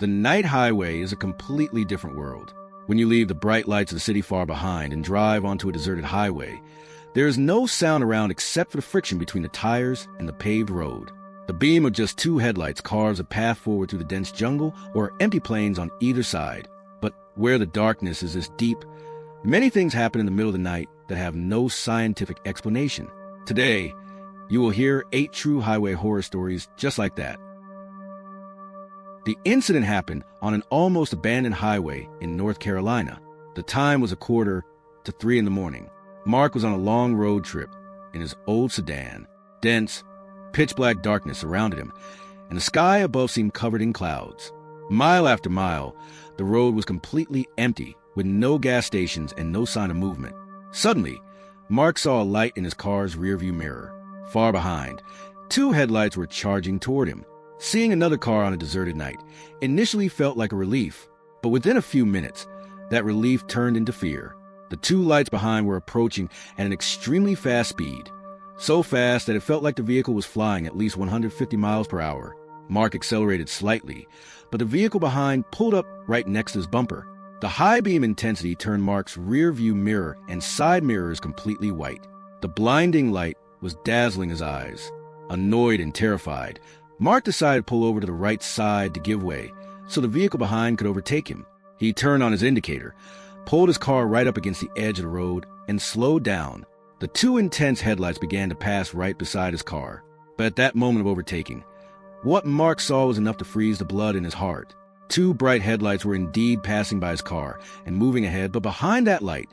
The night highway is a completely different world. When you leave the bright lights of the city far behind and drive onto a deserted highway, there is no sound around except for the friction between the tires and the paved road. The beam of just two headlights carves a path forward through the dense jungle or empty plains on either side. But where the darkness is this deep, many things happen in the middle of the night that have no scientific explanation. Today, you will hear 8 true highway horror stories just like that. The incident happened on an almost abandoned highway in North Carolina. The time was 2:45 in the morning. Mark was on a long road trip in his old sedan. Dense, pitch-black darkness surrounded him, and the sky above seemed covered in clouds. Mile after mile, the road was completely empty, with no gas stations and no sign of movement. Suddenly, Mark saw a light in his car's rearview mirror. Far behind, 2 headlights were charging toward him. Seeing another car on a deserted night initially felt like a relief, but within a few minutes, that relief turned into fear. The 2 lights behind were approaching at an extremely fast speed, so fast that it felt like the vehicle was flying at least 150 miles per hour. Mark accelerated slightly, but the vehicle behind pulled up right next to his bumper. The high beam intensity turned Mark's rear view mirror and side mirrors completely white. The blinding light was dazzling his eyes. Annoyed and terrified, Mark decided to pull over to the right side to give way so the vehicle behind could overtake him. He turned on his indicator, pulled his car right up against the edge of the road, and slowed down. The 2 intense headlights began to pass right beside his car. But at that moment of overtaking, what Mark saw was enough to freeze the blood in his heart. 2 bright headlights were indeed passing by his car and moving ahead, but behind that light,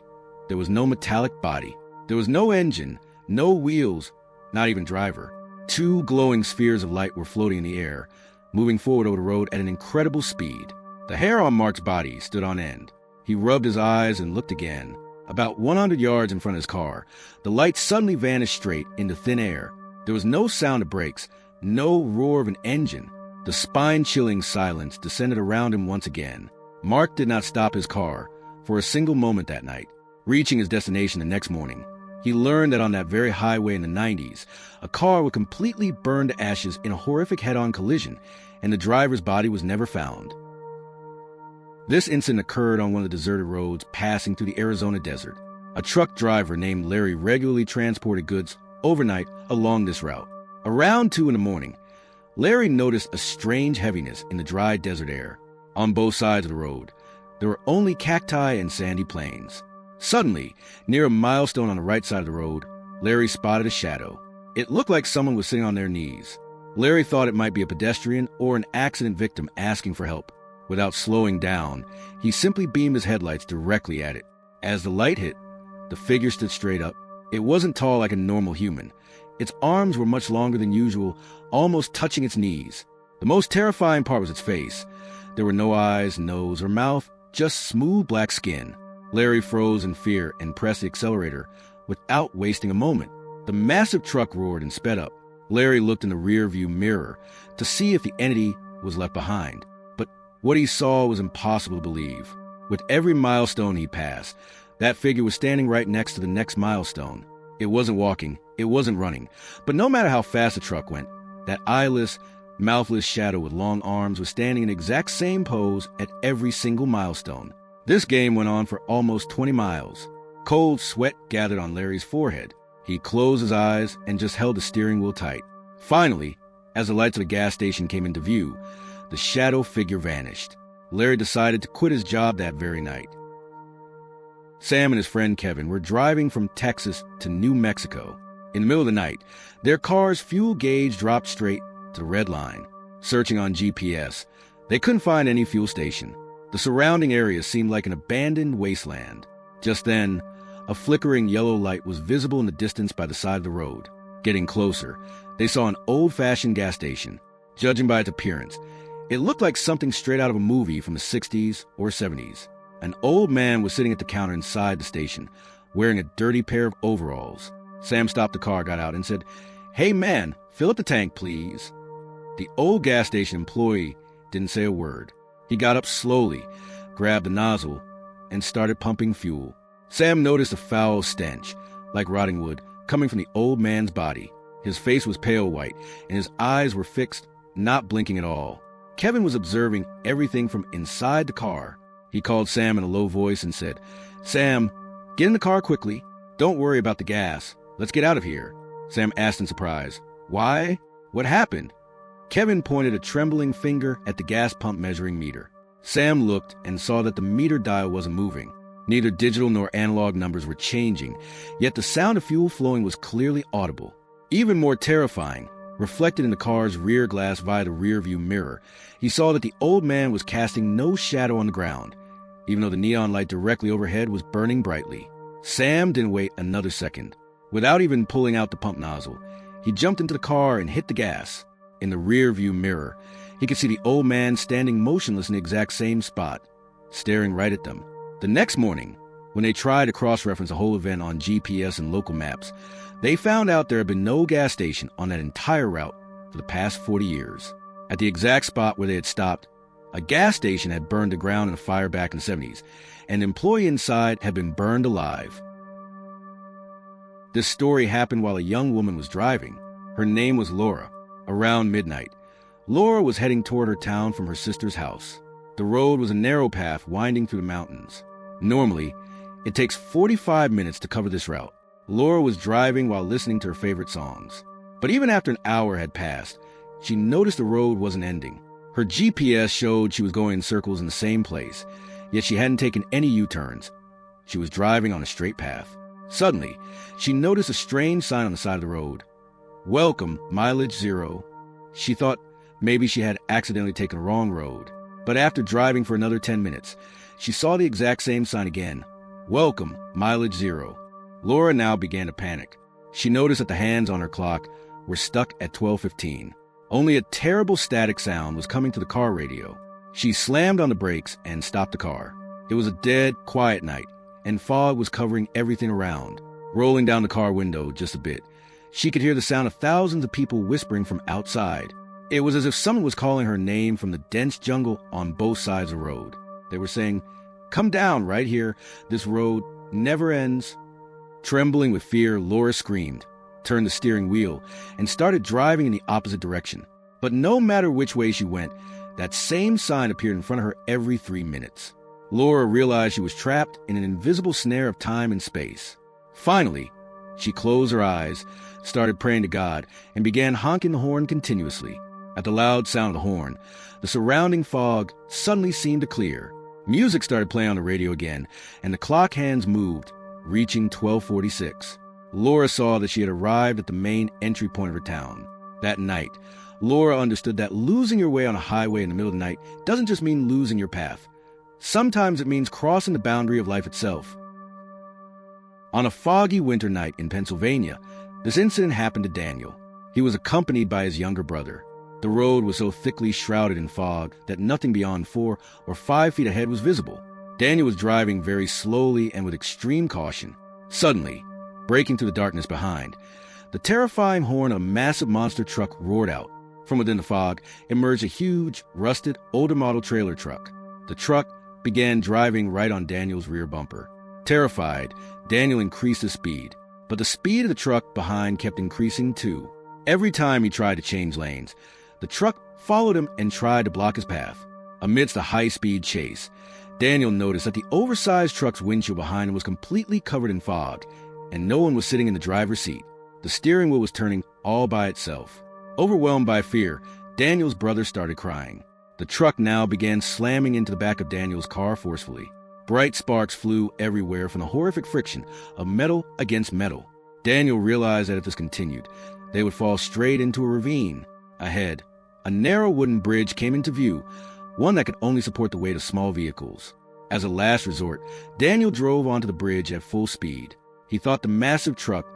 there was no metallic body. There was no engine, no wheels, not even driver. 2 glowing spheres of light were floating in the air, moving forward over the road at an incredible speed. The hair on Mark's body stood on end. He rubbed his eyes and looked again. About 100 yards in front of his car, the light suddenly vanished straight into thin air. There was no sound of brakes, no roar of an engine. The spine-chilling silence descended around him once again. Mark did not stop his car for a single moment that night. Reaching his destination the next morning, he learned that on that very highway in the 90s, a car would completely burn to ashes in a horrific head-on collision, and the driver's body was never found. This incident occurred on one of the deserted roads passing through the Arizona desert. A truck driver named Larry regularly transported goods overnight along this route. Around 2 in the morning, Larry noticed a strange heaviness in the dry desert air. On both sides of the road, there were only cacti and sandy plains. Suddenly, near a milestone on the right side of the road, Larry spotted a shadow. It looked like someone was sitting on their knees. Larry thought it might be a pedestrian or an accident victim asking for help. Without slowing down, he simply beamed his headlights directly at it. As the light hit, the figure stood straight up. It wasn't tall like a normal human. Its arms were much longer than usual, almost touching its knees. The most terrifying part was its face. There were no eyes, nose, or mouth, just smooth black skin. Larry froze in fear and pressed the accelerator without wasting a moment. The massive truck roared and sped up. Larry looked in the rear-view mirror to see if the entity was left behind. But what he saw was impossible to believe. With every milestone he passed, that figure was standing right next to the next milestone. It wasn't walking, it wasn't running, but no matter how fast the truck went, that eyeless, mouthless shadow with long arms was standing in the exact same pose at every single milestone. This game went on for almost 20 miles. Cold sweat gathered on Larry's forehead. He closed his eyes and just held the steering wheel tight. Finally, as the lights of the gas station came into view, the shadow figure vanished. Larry decided to quit his job that very night. Sam and his friend Kevin were driving from Texas to New Mexico. In the middle of the night, their car's fuel gauge dropped straight to the red line. Searching on GPS, they couldn't find any fuel station. The surrounding area seemed like an abandoned wasteland. Just then, a flickering yellow light was visible in the distance by the side of the road. Getting closer, they saw an old-fashioned gas station. Judging by its appearance, it looked like something straight out of a movie from the 60s or 70s. An old man was sitting at the counter inside the station, wearing a dirty pair of overalls. Sam stopped the car, got out, and said, "Hey man, fill up the tank, please." The old gas station employee didn't say a word. He got up slowly, grabbed the nozzle, and started pumping fuel. Sam noticed a foul stench, like rotting wood, coming from the old man's body. His face was pale white, and his eyes were fixed, not blinking at all. Kevin was observing everything from inside the car. He called Sam in a low voice and said, "Sam, get in the car quickly. Don't worry about the gas. Let's get out of here." Sam asked in surprise, "Why? What happened?" Kevin pointed a trembling finger at the gas pump measuring meter. Sam looked and saw that the meter dial wasn't moving. Neither digital nor analog numbers were changing, yet the sound of fuel flowing was clearly audible. Even more terrifying, reflected in the car's rear glass via the rearview mirror, he saw that the old man was casting no shadow on the ground, even though the neon light directly overhead was burning brightly. Sam didn't wait another second. Without even pulling out the pump nozzle, he jumped into the car and hit the gas. In the rearview mirror, he could see the old man standing motionless in the exact same spot, staring right at them. The next morning, when they tried to cross-reference the whole event on GPS and local maps, they found out there had been no gas station on that entire route for the past 40 years. At the exact spot where they had stopped, a gas station had burned to ground in a fire back in the 70s, and the employee inside had been burned alive. This story happened while a young woman was driving. Her name was Laura. Around midnight, Laura was heading toward her town from her sister's house. The road was a narrow path winding through the mountains. Normally, it takes 45 minutes to cover this route. Laura was driving while listening to her favorite songs. But even after an hour had passed, she noticed the road wasn't ending. Her GPS showed she was going in circles in the same place, yet she hadn't taken any U-turns. She was driving on a straight path. Suddenly, she noticed a strange sign on the side of the road. "Welcome, mileage 0. She thought maybe she had accidentally taken the wrong road. But after driving for another 10 minutes, she saw the exact same sign again. "Welcome, mileage 0. Laura now began to panic. She noticed that the hands on her clock were stuck at 12:15. Only a terrible static sound was coming to the car radio. She slammed on the brakes and stopped the car. It was a dead, quiet night, and fog was covering everything around. Rolling down the car window just a bit, she could hear the sound of thousands of people whispering from outside. It was as if someone was calling her name from the dense jungle on both sides of the road. They were saying, "Come down right here. This road never ends." Trembling with fear, Laura screamed, turned the steering wheel, and started driving in the opposite direction. But no matter which way she went, that same sign appeared in front of her every 3 minutes. Laura realized she was trapped in an invisible snare of time and space. Finally, she closed her eyes, started praying to God, and began honking the horn continuously. At the loud sound of the horn, the surrounding fog suddenly seemed to clear. Music started playing on the radio again, and the clock hands moved, reaching 12:46. Laura saw that she had arrived at the main entry point of her town. That night, Laura understood that losing your way on a highway in the middle of the night doesn't just mean losing your path. Sometimes it means crossing the boundary of life itself. On a foggy winter night in Pennsylvania, this incident happened to Daniel. He was accompanied by his younger brother. The road was so thickly shrouded in fog that nothing beyond 4 or 5 feet ahead was visible. Daniel was driving very slowly and with extreme caution. Suddenly, breaking through the darkness behind, the terrifying horn of a massive monster truck roared out. From within the fog emerged a huge, rusted, older model trailer truck. The truck began driving right on Daniel's rear bumper. Terrified, Daniel increased his speed, but the speed of the truck behind kept increasing too. Every time he tried to change lanes, the truck followed him and tried to block his path. Amidst a high-speed chase, Daniel noticed that the oversized truck's windshield behind him was completely covered in fog, and no one was sitting in the driver's seat. The steering wheel was turning all by itself. Overwhelmed by fear, Daniel's brother started crying. The truck now began slamming into the back of Daniel's car forcefully. Bright sparks flew everywhere from the horrific friction of metal against metal. Daniel realized that if this continued, they would fall straight into a ravine. Ahead, a narrow wooden bridge came into view, one that could only support the weight of small vehicles. As a last resort, Daniel drove onto the bridge at full speed. He thought the massive truck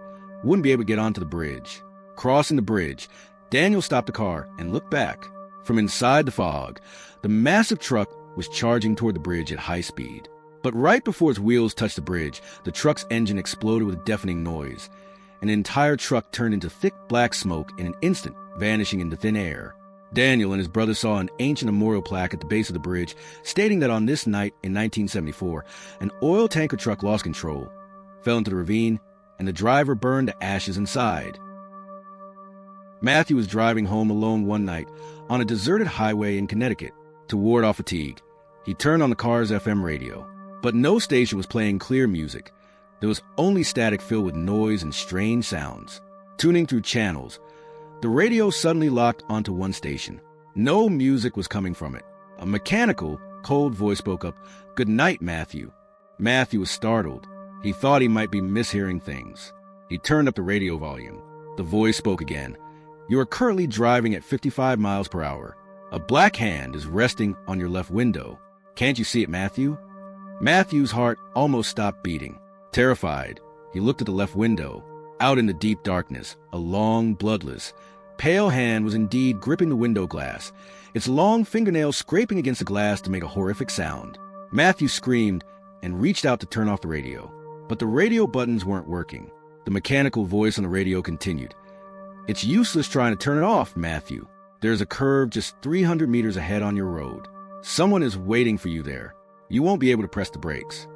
wouldn't be able to get onto the bridge. Crossing the bridge, Daniel stopped the car and looked back. From inside the fog, the massive truck was charging toward the bridge at high speed. But right before its wheels touched the bridge, the truck's engine exploded with a deafening noise. An entire truck turned into thick black smoke in an instant, vanishing into thin air. Daniel and his brother saw an ancient memorial plaque at the base of the bridge stating that on this night in 1974, an oil tanker truck lost control, fell into the ravine, and the driver burned to ashes inside. Matthew was driving home alone one night on a deserted highway in Connecticut to ward off fatigue. He turned on the car's FM radio, but no station was playing clear music. There was only static filled with noise and strange sounds. Tuning through channels, the radio suddenly locked onto one station. No music was coming from it. A mechanical, cold voice spoke up, "Good night, Matthew." Matthew was startled. He thought he might be mishearing things. He turned up the radio volume. The voice spoke again. "You are currently driving at 55 miles per hour. A black hand is resting on your left window. Can't you see it, Matthew?" Matthew's heart almost stopped beating. Terrified, he looked at the left window. Out in the deep darkness, a long, bloodless, pale hand was indeed gripping the window glass, its long fingernails scraping against the glass to make a horrific sound. Matthew screamed and reached out to turn off the radio, but the radio buttons weren't working. The mechanical voice on the radio continued. "It's useless trying to turn it off, Matthew. There's a curve just 300 meters ahead on your road. Someone is waiting for you there. You won't be able to press the brakes."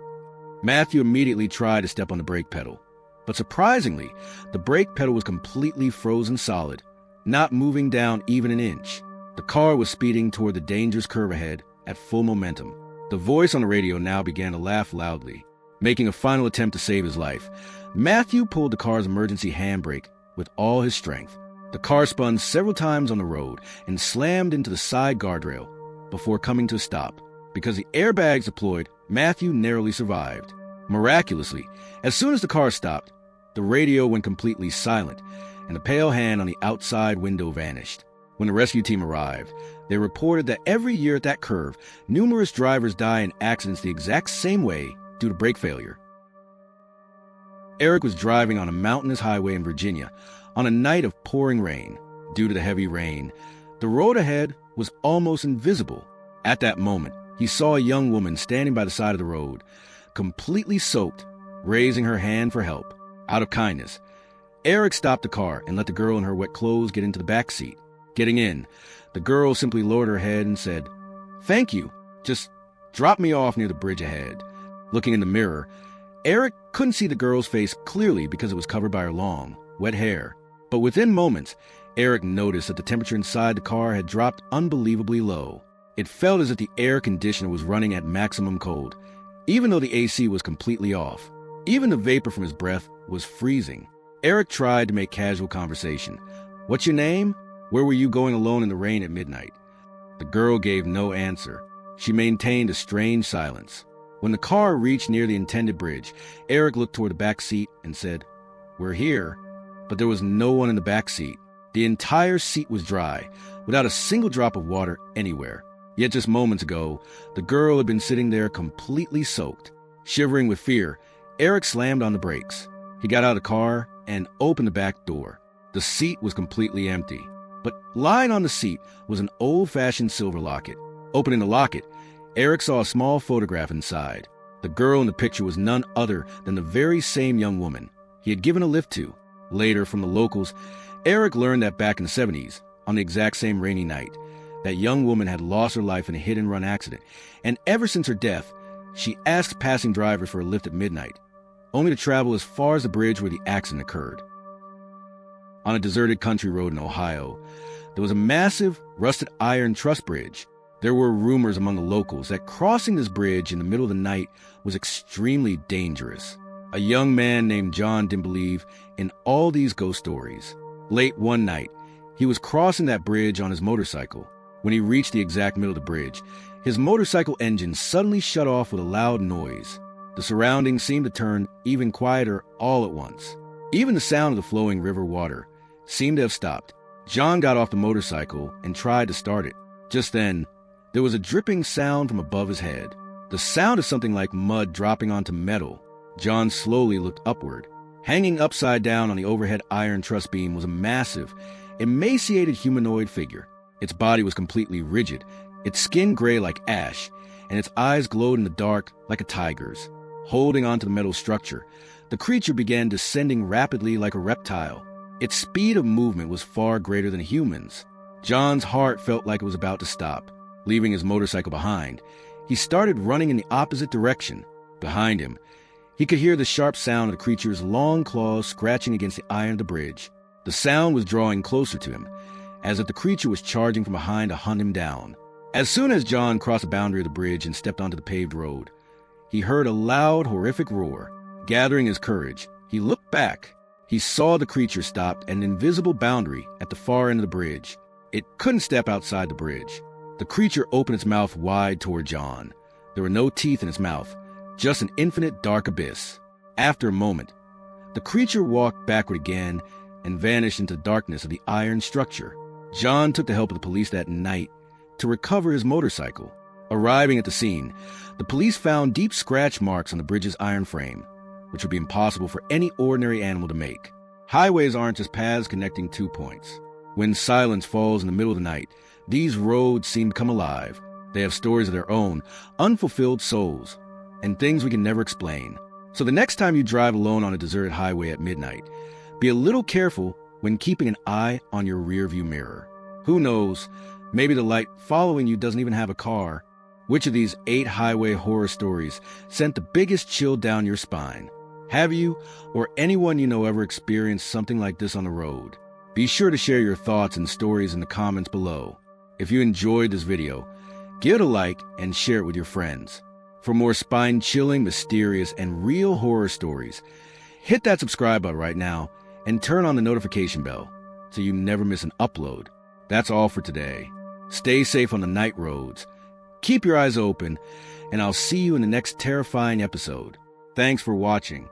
Matthew immediately tried to step on the brake pedal, but surprisingly, the brake pedal was completely frozen solid, not moving down even an inch. The car was speeding toward the dangerous curve ahead at full momentum. The voice on the radio now began to laugh loudly. Making a final attempt to save his life, Matthew pulled the car's emergency handbrake with all his strength. The car spun several times on the road and slammed into the side guardrail before coming to a stop. Because the airbags deployed, Matthew narrowly survived. Miraculously, as soon as the car stopped, the radio went completely silent, and the pale hand on the outside window vanished. When the rescue team arrived, they reported that every year at that curve, numerous drivers die in accidents the exact same way due to brake failure. Eric was driving on a mountainous highway in Virginia on a night of pouring rain. Due to the heavy rain, the road ahead was almost invisible. At that moment, he saw a young woman standing by the side of the road, completely soaked, raising her hand for help. Out of kindness, Eric stopped the car and let the girl in her wet clothes get into the back seat. Getting in, the girl simply lowered her head and said, "Thank you. Just drop me off near the bridge ahead." Looking in the mirror, Eric couldn't see the girl's face clearly because it was covered by her long, wet hair. But within moments, Eric noticed that the temperature inside the car had dropped unbelievably low. It felt as if the air conditioner was running at maximum cold, even though the AC was completely off. Even the vapor from his breath was freezing. Eric tried to make casual conversation. "What's your name? Where were you going alone in the rain at midnight?" The girl gave no answer. She maintained a strange silence. When the car reached near the intended bridge, Eric looked toward the back seat and said, "We're here." But there was no one in the back seat. The entire seat was dry, without a single drop of water anywhere. Yet just moments ago, the girl had been sitting there completely soaked. Shivering with fear, Eric slammed on the brakes. He got out of the car and opened the back door. The seat was completely empty, but lying on the seat was an old-fashioned silver locket. Opening the locket, Eric saw a small photograph inside. The girl in the picture was none other than the very same young woman he had given a lift to. Later, from the locals, Eric learned that back in the 70s, on the exact same rainy night, that young woman had lost her life in a hit-and-run accident, and ever since her death, she asked passing drivers for a lift at midnight, only to travel as far as the bridge where the accident occurred. On a deserted country road in Ohio, there was a massive, rusted iron truss bridge. There were rumors among the locals that crossing this bridge in the middle of the night was extremely dangerous. A young man named John didn't believe in all these ghost stories. Late one night, he was crossing that bridge on his motorcycle. When he reached the exact middle of the bridge, his motorcycle engine suddenly shut off with a loud noise. The surroundings seemed to turn even quieter all at once. Even the sound of the flowing river water seemed to have stopped. John got off the motorcycle and tried to start it. Just then, there was a dripping sound from above his head. The sound of something like mud dropping onto metal. John slowly looked upward. Hanging upside down on the overhead iron truss beam was a massive, emaciated humanoid figure. Its body was completely rigid, its skin gray like ash, and its eyes glowed in the dark like a tiger's. Holding onto the metal structure, the creature began descending rapidly like a reptile. Its speed of movement was far greater than humans. John's heart felt like it was about to stop. Leaving his motorcycle behind, he started running in the opposite direction. Behind him, he could hear the sharp sound of the creature's long claws scratching against the iron of the bridge. The sound was drawing closer to him, as if the creature was charging from behind to hunt him down. As soon as John crossed the boundary of the bridge and stepped onto the paved road, he heard a loud, horrific roar. Gathering his courage, he looked back. He saw the creature stopped at an invisible boundary at the far end of the bridge. It couldn't step outside the bridge. The creature opened its mouth wide toward John. There were no teeth in its mouth, just an infinite dark abyss. After a moment, the creature walked backward again and vanished into the darkness of the iron structure. John took the help of the police that night to recover his motorcycle. Arriving at the scene, the police found deep scratch marks on the bridge's iron frame, which would be impossible for any ordinary animal to make. Highways aren't just paths connecting 2 points. When silence falls in the middle of the night, these roads seem to come alive. They have stories of their own, unfulfilled souls, and things we can never explain. So the next time you drive alone on a deserted highway at midnight, be a little careful when keeping an eye on your rearview mirror. Who knows, maybe the light following you doesn't even have a car. Which of these 8 highway horror stories sent the biggest chill down your spine? Have you or anyone you know ever experienced something like this on the road? Be sure to share your thoughts and stories in the comments below. If you enjoyed this video, give it a like and share it with your friends. For more spine-chilling, mysterious, and real horror stories, hit that subscribe button right now and turn on the notification bell so you never miss an upload. That's all for today. Stay safe on the night roads. Keep your eyes open, and I'll see you in the next terrifying episode. Thanks for watching.